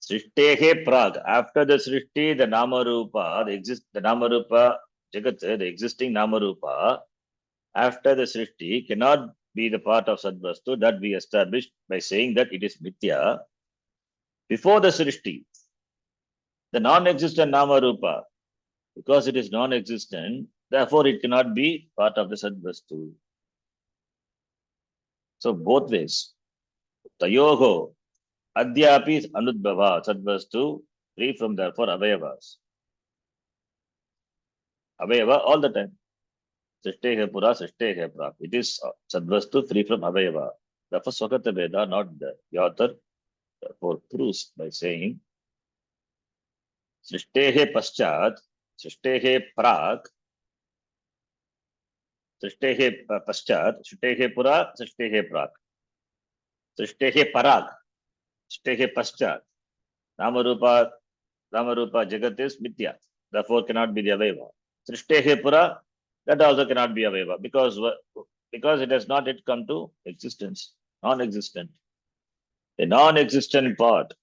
Srishtehe Prag. After the Srishti, the Namarupa, the Namarupa Jagat, the existing Namarupa, after the Srishti cannot be the part of Sadvastu. That we established by saying that it is Mithya. Before the Srishti, the non-existent Namarupa, because it is non-existent, therefore it cannot be part of the Sadvastu. So both ways. Tayoho Adhyapi Anudbhava Sadvastu, free from therefore Avayavas. Avayava all the time. Srishtehe Pura, Srishtehe Prak. It is Sadvastu free from Avayava. Therefore, Swagata Veda not there. The author therefore proves by saying Srishtehe Paschat, Srishtehe Prak, Srishtehe Paschat, Srishtehe Pura, Srishtehe Prak. Srishtehe Parak, Srishtehe Paschat. Namarupa Jagat is Mithya. Therefore cannot be the Avayava. Srishtehe Pura, that also cannot be Avayava because it has not yet come to existence. Non-existent. A non-existent part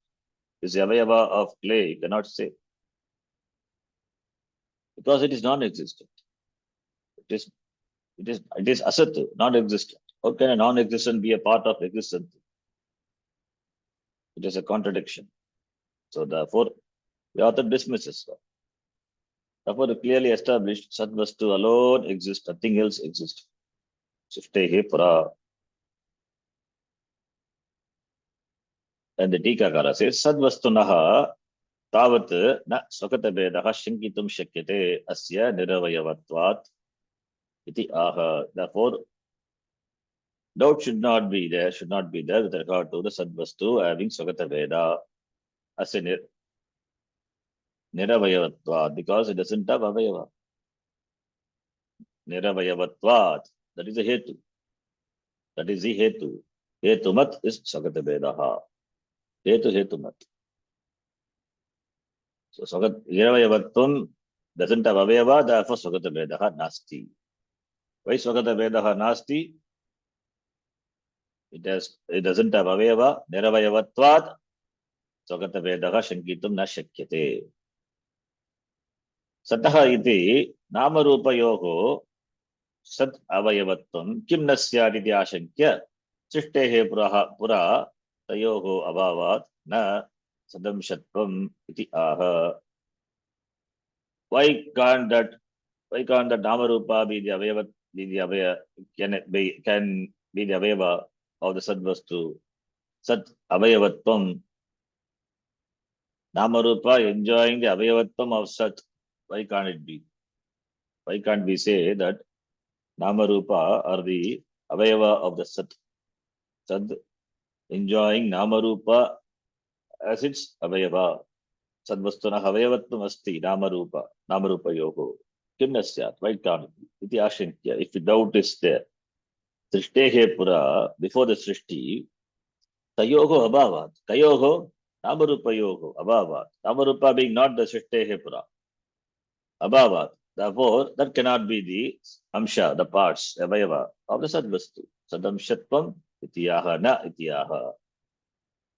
is the Avayava of clay, you cannot say. Because it is non-existent. It is asat, non-existent. How can a non-existent be a part of existence? It is a contradiction. So therefore, the author dismisses that. Therefore, clearly established Sadvastu alone exists, nothing else exists. Srishtehe Pura. And the Tikakara says, Sadvastunaha तावत् न स्वगतभेदः शङ्कितुं शक्यते अस्य निरवयवत्वात् इति आह. Therefore, doubt should not be there, with regard to the sadvastu having swagata veda as a niravayavatvat, because it doesn't have avayava. Niravayavatvat, that is a hetu. That is the hetu. Hetumat is swagata vedaha. Hetumat. So swagat niravayavatvam doesn't have avayava, therefore swagata vedaha nasti. Why swagata vedaha nasti? It doesn't have avayava. Niravayavatvat swagata vedaha shankitum na shakyate. सतः इति नामरूपयोः सत् अवयवत्वं किं न स्यात् इति आशङ्क्य सृष्टेः पुरा तयोः अभावात् न सदंशत्वम् इति आह. Why can't that namarupa be the avayavat, can be the avayava of the sadvastu? Sat avayavatvam. Namarupa enjoying the avayavatvam of sat. Why can't it be? Why can't we say that Namarupa are the avayava of the Sat? Sad enjoying Namarupa as its avayava. Sadvastuna avayavatvam asti Namarupa yoho. Kim na syat? Why can't it be? Iti ashankya. If the doubt is there, Srishtehe pura, before the Srishti, tayoho abhavat. Tayoho Namarupa yoho abhavat. Namarupa being not the Srishtehe pura. Abhavat. Therefore, that cannot be the amsha, the parts, avayava of the sadvastu. Sadamshatvam itiyaha na itiyaha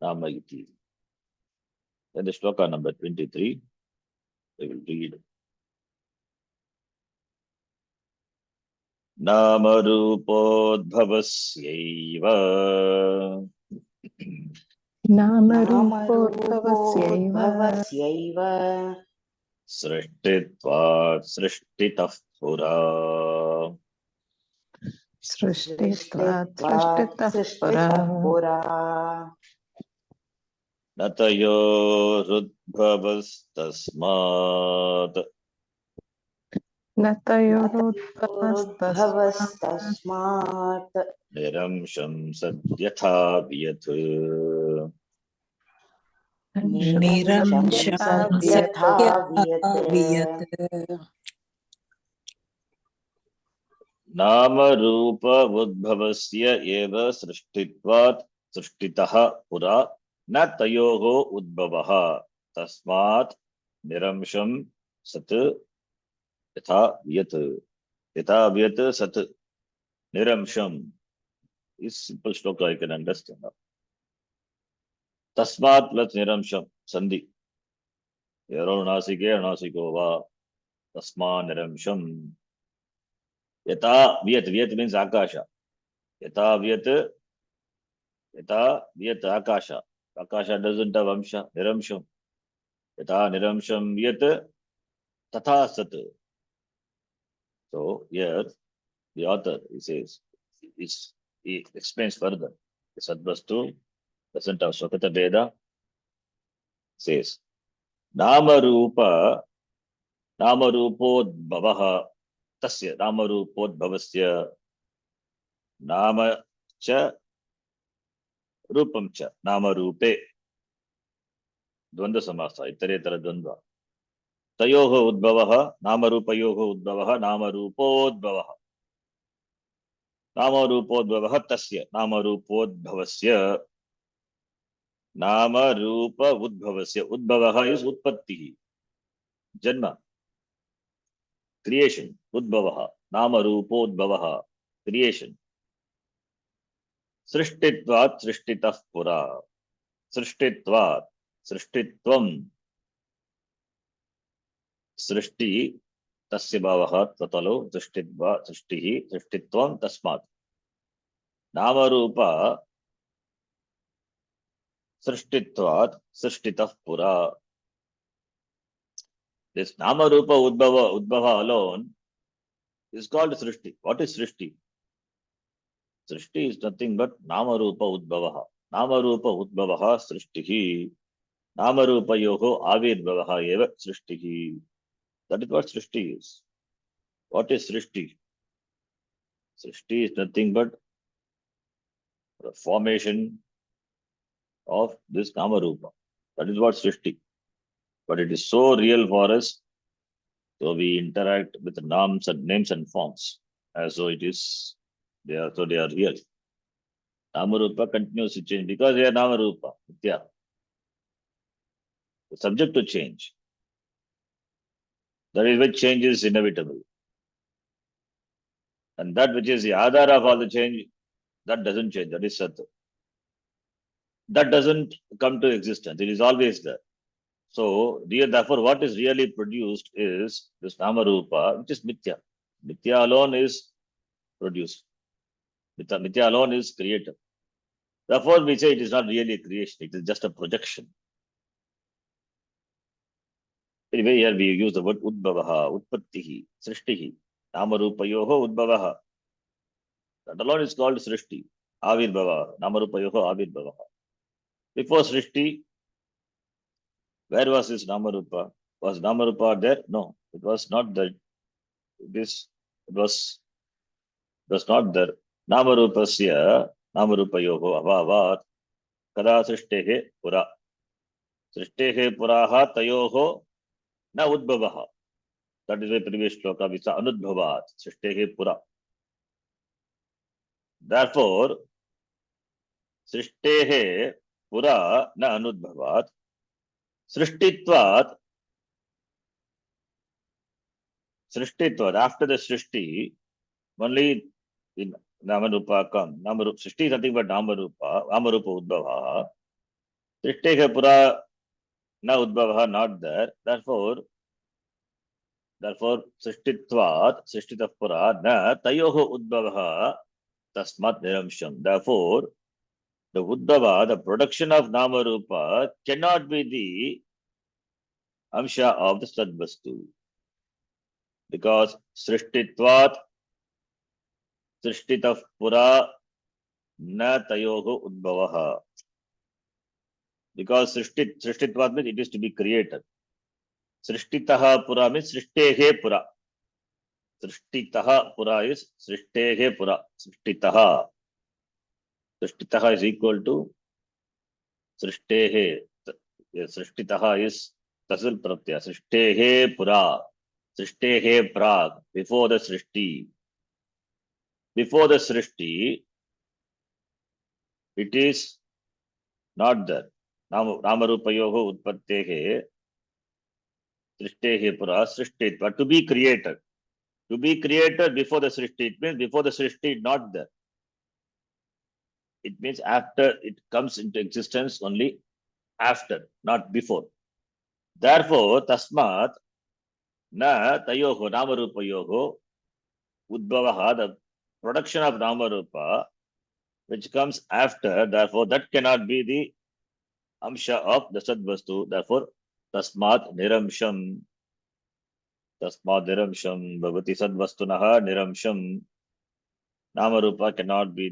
nama iti. Then the shloka number 23, we will read. Nama rupodbhavasyaiva नामरूपोद्भवस्यैव सृष्टित्वात् सृष्टितः पुरा सृष्टित्वात् सृष्टितः पुरा न तयोरुद्भवस्तस्मात् न तयोरुद्भवस्तस्मात् निरंशं सद्यथा वियत् निरंशं यथा सत्यथा वियत् वियत् नामरूप उद्भवस्य एव सृष्टित्वात् सृष्टितः पुरा न तयोः उद्भवः तस्मात् निरंशं सत् यथा वियत् सत् निरंशम. This simple shloka I can understand. Tasmat plus niramsham sandhi. Yaro nasike anasiko va tasma niramsham. Yata viyat means akasha. Yata viyat akasha. Akasha doesn't have amsha. Niramsham. Yata niramsham viyat tatha sat. So here the author he says he explains further. The sadvastu doesn't have swakata veda. Says नामरूपोद्भवः तस्य नामरूपोद्भवस्य नाम च रूपं च नामरूपे द्वन्द्व समासः इतरेतर द्वन्द्व तयोः उद्भवः नामरूपयोः उद्भवः नामरूपोद्भवः तस्य नामरूपोद्भवस्य नामरूप उद्भवस्य उद्भवः इज उत्पत्तिः जन्म क्रिएशन उद्भवः नामरूपोद्भवः क्रिएशन सृष्टित्वात् सृष्टितः पुरा सृष्टित्वात् सृष्टित्वं सृष्टि तस्य भावः ततलो सृष्टित्वात् सृष्टिः सृष्टित्वं तस्मात् नामरूप सृष्टित्वात् सृष्टितः पुरा. This namarupa udbhava alone is called srishti. What is srishti? Srishti is nothing but namarupa udbhava. Namarupa udbhava srishtihi. Namarupayoho avirbhavaha eva srishtihi. That is what srishti is. What is srishti? Srishti is nothing but the formation of this Namarupa. That is what srishti. But it is so real for us, so we interact with the names and forms as though it is, they are real. Namarupa continues to change because they are Namarupa, Nitya. Subject to change. That is why change is inevitable. And that which is the Adhara of all the change, that doesn't change. That is Sat. That doesn't come to existence. It is always there. So, therefore, what is really produced is this Namarupa, which is Mithya. Mithya alone is produced. Mithya alone is created. Therefore, we say it is not really a creation. It is just a projection. Anyway, here we use the word Udbhavaha, Utpattihi, Srishtihi, Namarupayoho Udbhavaha. That alone is called Srishti, Avirbhava, Namarupayoho Avirbhava. Before Srishti, where was this Namarupa? Was Namarupa there? No, it was not there. It was not there. Namarupasya, Namarupayoho Abhavat, Kada Srishtehe Pura. Srishtehe Puraha Tayoho Na Udbhavaha. That is the previous shloka, which is Anudbhavat, Srishtehe Pura. Therefore, Srishtehe Pura Na Anudbhavat, Srishtitvat, after the Srishti, only in Namarupa come. Srishti is nothing but Namarupa Udbhava. Srishtehe Pura Na Udbhava not there. Therefore, Srishtitvat Pura Na Tayoho Udbhava Tasmat Niramsham. Therefore, the Udbhava, the production of Namarupa, cannot be the Amsha of the Sadvastu. Because Srishtitvat, Srishtitah Pura, Na Tayoho Udbhavaha. Because Srishtitvat means it is to be created. Srishtitaha Pura means Srishtehe Pura. Srishtitaha Pura is Srishtehe Pura. Srishtitaha. Srishtitaha is equal to Srishtehe. Srishtitaha is Tasil Pratyaya. Srishtehe Pura. Srishtehe Prag. Before the Srishti. Before the Srishti, it is not there. Namarupayoho Utpattehe. Srishtehe Pura. Srishtit. But to be created. To be created before the Srishti. It means before the Srishti, not there. It means after it comes into existence only after, not before. Therefore, Tasmat Na Tayoho Namarupayoho Udbhavaha, the production of Namarupa, which comes after, therefore, that cannot be the Amsha of the Sadvastu. Therefore, Tasmat Niramsham. Tasmat Niramsham. Bhavati Sadvastunaha Niramsham. Namarupa cannot be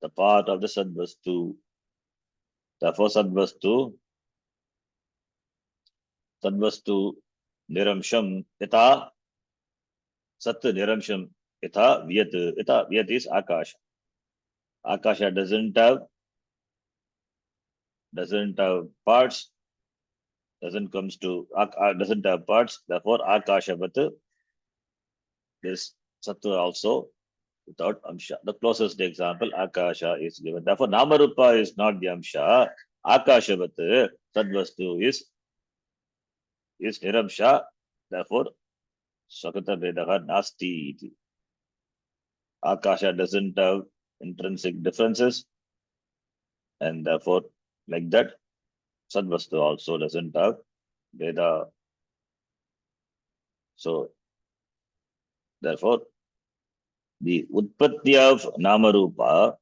the part of the Sadvastu. Therefore, Sadvastu Niramsham Yata Sat Niramsham Yata Vyat is Akasha. Akasha doesn't have parts, doesn't have parts. Therefore, Akasha Vat is Sattva also without Amsha. The closest example, Akasha is given. Therefore, Namarupa is not the Amsha. Akasha Vat Sadvastu is Niramsha. Therefore, Sakata Vedaha Nasti. Akasha doesn't have intrinsic differences, and therefore, like that, Sadvastu also doesn't have Veda. So, therefore, the Utpatti of Namarupa,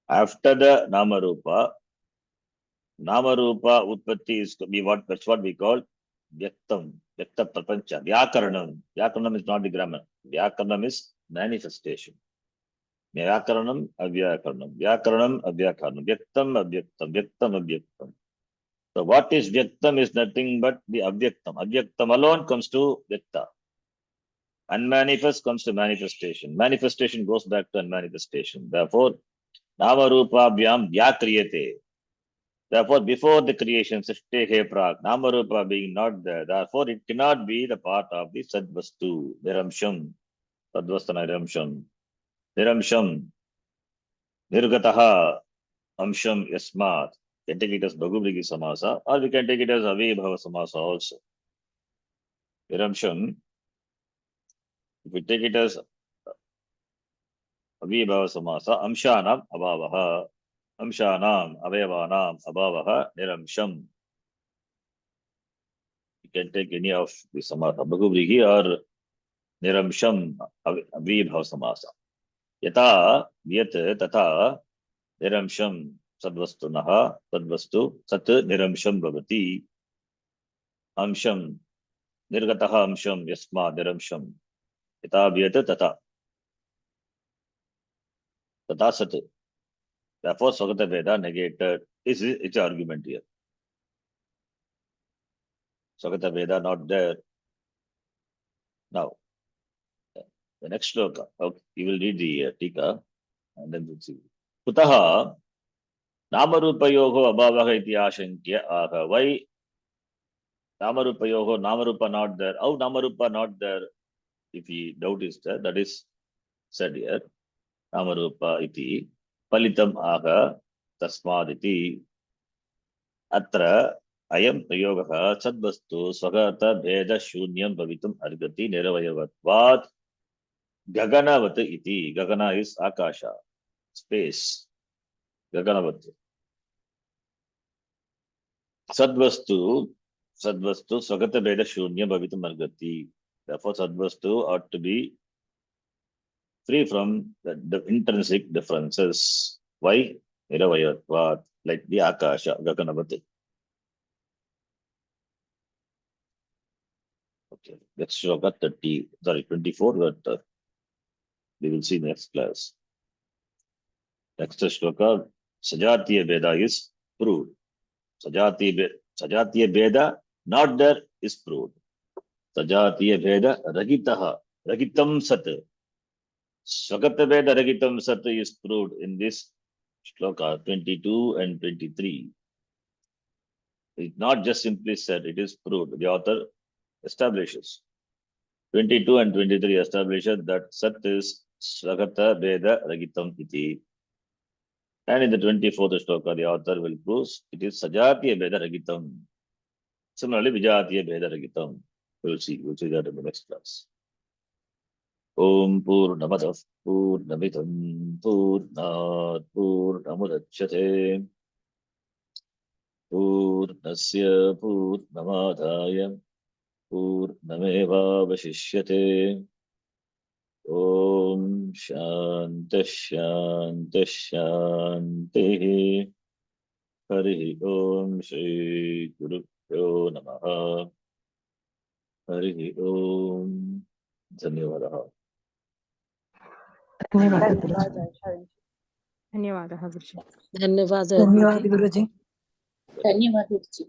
after the Namarupa Utpatti is that's what we call Vyaktam, Vyakta Prapancha, Vyakaranam. Vyakaranam is not the grammar. Vyakaranam is manifestation. Vyakaranam, Avyakaranam. Vyakaranam, Avyakaranam. Vyaktam, Avyaktam. Vyaktam, Avyaktam. So what is Vyaktam is nothing but the Avyaktam. Avyaktam alone comes to Vyakta. Unmanifest comes to manifestation. Manifestation goes back to unmanifestation. Therefore, Nama Rupa Vyam Vyakriyate. Therefore, before the creation, Srishti He Prak, Nama Rupa being not there, therefore it cannot be the part of the Sadvastu, Niramsham, Sadvastana Niramsham, Niramsham, Nirgataha, Amsham Yasmat. We can take it as Bhagubrigi Samasa, or we can take it as Avibhava Samasa also. Niramsham, if we take it as Avibhava Samasa, Amshanam Abhavaha, Amshanam Avayavanam Abhavaha, Niramsham. You can take any of the Samasa, Bhagubrigi or Niramsham Avibhava Samasa. Yata Vyat Tata Niramsham Sadvastunaha Sadvastu Sat Niramsham Bhavati Amsham Nirgataha Amsham Yasma Niramsham Yata Vyat Tata Tata Sat. Therefore, Swagata Veda negated. It's an argument here. Swagata Veda not there. Now, the next shloka. Okay, you will read the Tika and then we'll see. Kutaha Namarupayoho Abhavaha iti ashankya aha. Why Namarupayoho Namarupa not there? How Namarupa not there? If he doubt is there, that is said here. Namarupa iti Palitam aha Tasmad iti Atra Ayam Prayogaha Sadvastu Swagata Bheda Shunyam Bhavitum Argati Niravayavatvat Gaganavat iti. Gagana is Akasha, space. Gaganavat. Sadvastu Swagata Bheda Shunyam Bhavitum Argati. Therefore, Sadvastu ought to be free from the intrinsic differences. Why? Niravayavatvat, like the Akasha, Gaganavat. Okay, let's shloka 24, but we will see next class. Next shloka, Sajatiya Veda is proved. Sajatiya Veda not there is proved. Sajatiya Veda Ragitaha, Ragitam Sat. Swagata Veda Ragitam Sat is proved in this shloka 22 and 23. It's not just simply said, it is proved. The author establishes. 22 and 23 establishes that Sat is Swagata Veda Ragitam iti. And in the 24th shloka, the author will prove it is Sajatiya Veda Ragitam. Similarly, Vijatiya Veda Ragitam. We'll see that in the next class. Om Purnamadav Purnamidam Purnat Purnamudachyate Purnasya Purnamadaya Purnameva Vashishyate. Om Shanti Shanti Shanti. Hari Om Shri Guru Pyo Namaha. Hari Om. Dhanyavadaha. ಧನ್ಯವಾದ ಗುರುಜಿ. ಧನ್ಯವಾದ ಧನ್ಯವಾದ ಗುರುಜಿ. ಧನ್ಯವಾದ ಗುರುಜಿ.